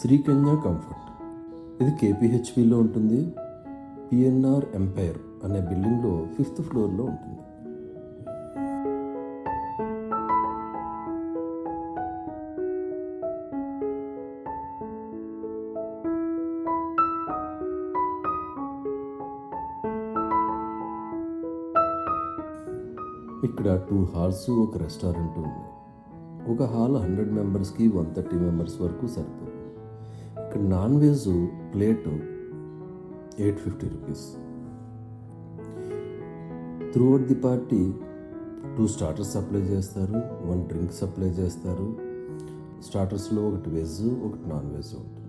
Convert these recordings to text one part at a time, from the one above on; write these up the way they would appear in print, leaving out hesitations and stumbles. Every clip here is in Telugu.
శ్రీకన్య కంఫర్ట్. ఇది కేపీహెచ్పిలో ఉంటుంది. పిఎన్ఆర్ ఎంపైర్ అనే బిల్డింగ్లో 5th ఫ్లోర్లో ఉంటుంది. ఇక్కడ 2 హాల్స్, ఒక రెస్టారెంట్ ఉంది. ఒక హాల్ 100 మెంబర్స్కి 130 మెంబర్స్ వరకు సరిపోతుంది. ఇక్కడ non veg plate 850 rupees. Throughout the party 2 starters supply చేస్తారు, 1 డ్రింక్ సప్లై చేస్తారు. స్టార్టర్స్లో ఒకటి వెజ్, ఒకటి నాన్ వెజ్ ఉంటుంది.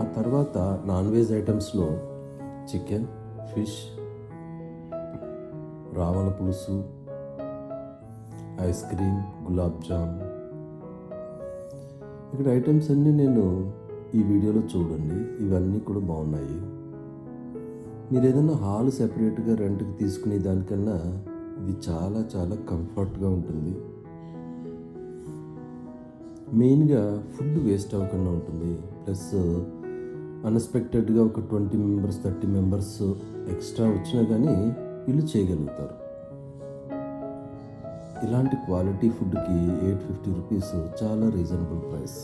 ఆ తర్వాత నాన్ వెజ్ ఐటమ్స్లో చికెన్, ఫిష్, రావణ పులుసు, ఐస్ క్రీమ్, గులాబ్ జామ్. ఇక్కడ ఐటమ్స్ అన్నీ నేను ఈ వీడియోలో చూడండి. ఇవన్నీ కూడా బాగున్నాయి. మీరు ఏదైనా హాల్ సెపరేట్గా రెంట్కి తీసుకునే దానికన్నా ఇది చాలా చాలా కంఫర్ట్గా ఉంటుంది. మెయిన్గా ఫుడ్ వేస్ట్ అవ్వకుండా ఉంటుంది. ప్లస్ అన్ఎక్స్పెక్టెడ్గా ఒక 20 మెంబర్స్ 30 మెంబర్స్ ఎక్స్ట్రా వచ్చినా కానీ వీళ్ళు చేయగలుగుతారు. ఇలాంటి క్వాలిటీ ఫుడ్కి 850 రూపీస్ చాలా రీజనబుల్ ప్రైస్.